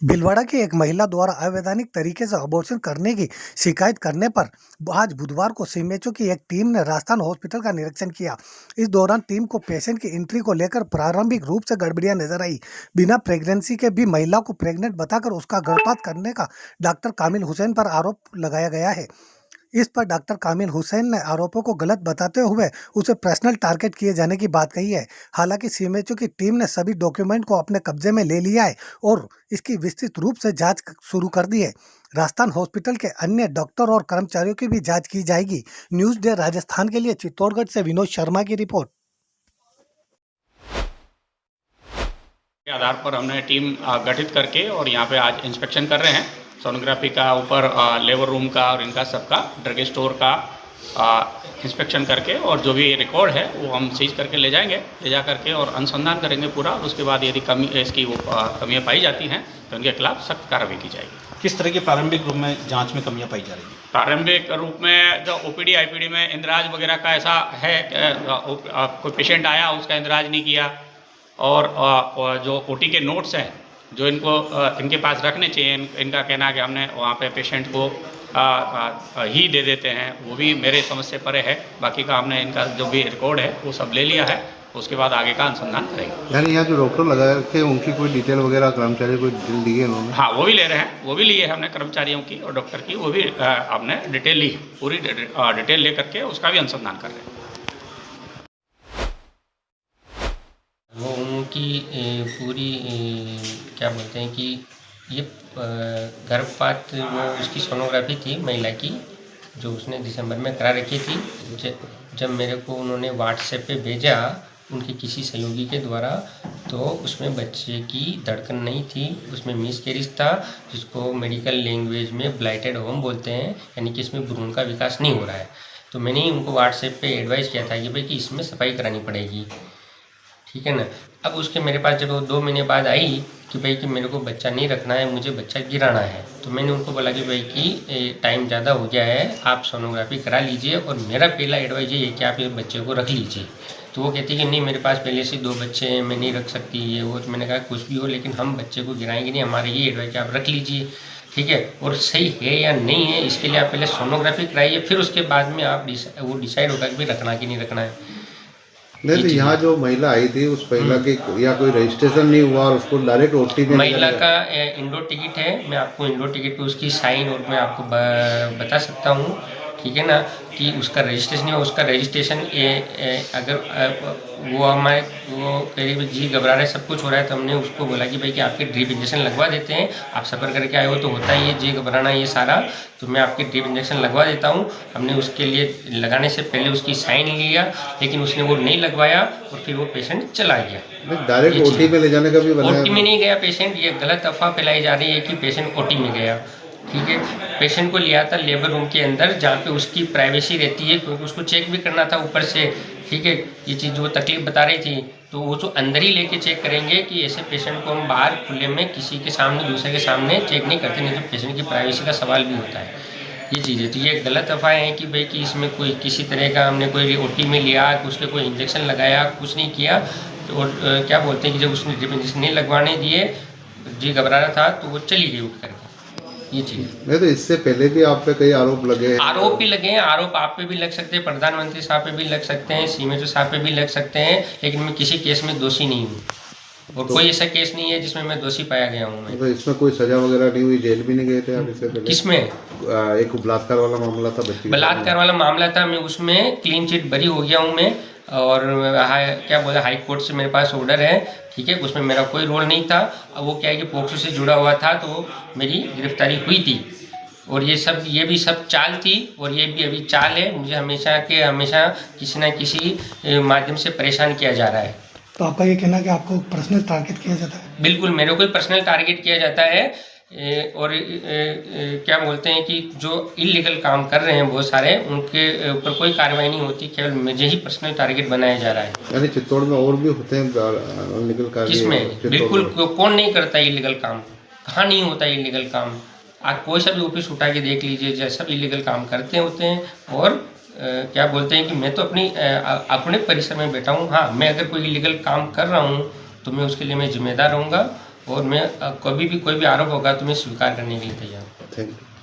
भीलवाड़ा की एक महिला द्वारा अवैधानिक तरीके से अबॉर्शन करने की शिकायत करने पर आज बुधवार को सीएमएचओ की एक टीम ने राजस्थान हॉस्पिटल का निरीक्षण किया। इस दौरान टीम को पेशेंट की एंट्री को लेकर प्रारंभिक रूप से गड़बड़ियां नजर आई। बिना प्रेगनेंसी के भी महिला को प्रेग्नेंट बताकर उसका गर्भपात करने का डॉक्टर कामिल हुसैन पर आरोप लगाया गया है। इस पर डॉक्टर कामिल हुसैन ने आरोपों को गलत बताते हुए उसे पर्सनल टारगेट किए जाने की बात कही है। हालांकि सीएमएचओ की टीम ने सभी डॉक्यूमेंट को अपने कब्जे में ले लिया है और इसकी विस्तृत रूप से जांच शुरू कर दी है। राजस्थान हॉस्पिटल के अन्य डॉक्टर और कर्मचारियों की भी जांच की जाएगी। न्यूज डे राजस्थान के लिए चित्तौड़गढ़ से विनोद शर्मा की रिपोर्ट। के आधार पर हमने टीम गठित करके और यहाँ पे आज इंस्पेक्शन कर रहे हैं। सोनोग्राफी का ऊपर लेबर रूम का और इनका सबका ड्रग स्टोर का इंस्पेक्शन करके और जो भी रिकॉर्ड है वो हम सीज करके ले जाएंगे। ले जा करके और अनुसंधान करेंगे पूरा। उसके बाद यदि कमियाँ पाई जाती हैं तो उनके खिलाफ सख्त कार्रवाई की जाएगी। किस तरह की प्रारंभिक रूप में जांच में कमियां पाई जा रही हैं? प्रारंभिक रूप में जो ओपीडी आईपीडी में इंदिराज वगैरह का ऐसा है कोई पेशेंट आया उसका इंदिराज नहीं किया और जो ओटी के नोट्स हैं जो इनके पास रखने चाहिए, इनका कहना है कि हमने वहाँ पे पेशेंट को ही दे देते हैं, वो भी मेरे समझ से परे है। बाकी का हमने इनका जो भी रिकॉर्ड है वो सब ले लिया है। उसके बाद आगे का अनुसंधान करेंगे। यानी यहाँ जो डॉक्टर लगा रखे हैं उनकी कोई डिटेल वगैरह कर्मचारी कोई डिटेल दी है उन्होंने? हाँ, वो भी ले रहे हैं, वो भी लिए हमने कर्मचारियों की और डॉक्टर की, वो भी हमने डिटेल ली, पूरी डिटेल ले करके उसका भी अनुसंधान कर रहे हैं। वो उनकी पूरी क्या बोलते हैं कि ये गर्भपात वो उसकी सोनोग्राफी थी महिला की जो उसने दिसंबर में करा रखी थी। जब मेरे को उन्होंने व्हाट्सएप पे भेजा उनके किसी सहयोगी के द्वारा तो उसमें बच्चे की धड़कन नहीं थी, उसमें मिसकैरेज था जिसको मेडिकल लैंग्वेज में ब्लाइटेड होम बोलते हैं, यानी कि इसमें भ्रूण का विकास नहीं हो रहा है। तो मैंने उनको व्हाट्सएप पे एडवाइस किया था कि भाई कि इसमें सफाई करानी पड़ेगी, ठीक है ना। अब उसके मेरे पास जब वो 2 महीने बाद आई कि भाई कि मेरे को बच्चा नहीं रखना है, मुझे बच्चा गिराना है, तो मैंने उनको बोला कि भाई कि टाइम ज़्यादा हो गया है, आप सोनोग्राफी करा लीजिए और मेरा पहला एडवाइस ये है कि आप ये बच्चे को रख लीजिए। तो वो कहती कि नहीं मेरे पास पहले से 2 बच्चे हैं, मैं नहीं रख सकती ये वो। तो मैंने कहा कुछ भी हो लेकिन हम बच्चे को गिराएंगे नहीं, हमारे ये एडवाइस कि आप रख लीजिए, ठीक है। और सही है या नहीं है इसके लिए आप पहले सोनोग्राफी कराइए, फिर उसके बाद में आप वो डिसाइड होगा कि भाई रखना कि नहीं रखना है। नहीं तो यहाँ जो महिला आई थी उस महिला के या कोई रजिस्ट्रेशन नहीं हुआ और उसको डायरेक्ट ओटी में महिला का इंडो टिकट है, मैं आपको इंडो टिकट पे उसकी साइन और मैं आपको बता सकता हूँ, ठीक है ना, कि उसका रजिस्ट्रेशन है। उसका रजिस्ट्रेशन अगर वो हमारे वो करीब जी घबरा रहे सब कुछ हो रहा है तो हमने उसको बोला कि भाई कि आपके ड्रिप इंजेक्शन लगवा देते हैं, आप सफ़र करके आए हो तो होता ही है जी घबराना ये सारा, तो मैं आपके ड्रिप इंजेक्शन लगवा देता हूँ। हमने उसके लिए लगाने से पहले उसकी साइन लिया लेकिन उसने वो नहीं लगवाया और फिर वो पेशेंट चला गया। डायरेक्ट ओटी में ले जाने का भी बनाया? ओटी में नहीं गया पेशेंट, ये गलत अफवाह फैलाई जा रही है कि पेशेंट ओटी में गया, ठीक है। पेशेंट को लिया था लेबर रूम के अंदर जहाँ पे उसकी प्राइवेसी रहती है, क्योंकि उसको चेक भी करना था ऊपर से, ठीक है। ये चीज़ जो तकलीफ बता रही थी तो वो जो अंदर ही लेके चेक करेंगे कि ऐसे पेशेंट को हम बाहर खुले में किसी के सामने दूसरे के सामने चेक नहीं करते, नहीं तो पेशेंट की प्राइवेसी का सवाल भी होता है, ये चीज़ है। तो ये गलत अफवाह है कि भाई कि इसमें कोई किसी तरह का हमने कोई ओटी में लिया, उसके कोई इंजेक्शन लगाया, कुछ नहीं किया। तो और क्या बोलते हैं कि जब उसने ड्रिप इंजेक्शन नहीं लगवाने दिए, जी घबरा रहा था तो वो चली गई उठ करके, ये चीज़। नहीं तो इससे पहले भी आप पे कई आरोप लगे हैं? आरोप भी लगे हैं, आरोप आप पे भी लग सकते हैं, प्रधानमंत्री साहब पे भी लग सकते हैं, सीएमएचओ साहब पे भी लग सकते हैं, लेकिन मैं किसी केस में दोषी नहीं हूँ और कोई ऐसा केस नहीं है जिसमें मैं दोषी पाया गया हूँ। मैं तो इसमें कोई सजा वगैरह नहीं हुई, जेल भी नहीं गए थे आप इससे पहले? किसमें? एक बलात्कार वाला मामला था, बच्ची बलात्कार वाला मामला था, मैं उसमें क्लीन चिट बरी हो गया हूँ मैं, और क्या बोला हाई कोर्ट से मेरे पास ऑर्डर है, ठीक है। उसमें मेरा कोई रोल नहीं था। अब वो क्या है कि पोक्सो से जुड़ा हुआ था तो मेरी गिरफ्तारी हुई थी और ये भी सब चाल थी और ये भी अभी चाल है। मुझे हमेशा किसी न किसी माध्यम से परेशान किया जा रहा है। तो आपका ये कहना है कि आपको पर्सनल टारगेट किया जाता है? बिल्कुल, मेरे को पर्सनल टारगेट किया जाता है और क्या बोलते हैं कि जो इलीगल काम कर रहे हैं बहुत सारे, उनके ऊपर कोई कार्रवाई नहीं होती, केवल मुझे ही पर्सनल टारगेट बनाया जा रहा है। यानी चित्तौड़ में और भी होते हैं इलीगल काम? किसमें? बिल्कुल, कौन नहीं करता इलीगल काम, कहाँ नहीं होता इलीगल काम। आप कोई सा भी ऑफिस उठा के देख लीजिए, जैसा इलीगल काम करते होते हैं। और क्या बोलते हैं कि मैं तो अपने परिसर में बैठा हूँ। हाँ, मैं अगर कोई इलीगल काम कर रहा हूँ तो मैं उसके लिए मैं जिम्मेदार रहूँगा और मैं कभी भी कोई भी आरोप होगा तो मैं स्वीकार करने के लिए तैयार हूँ। Thank you.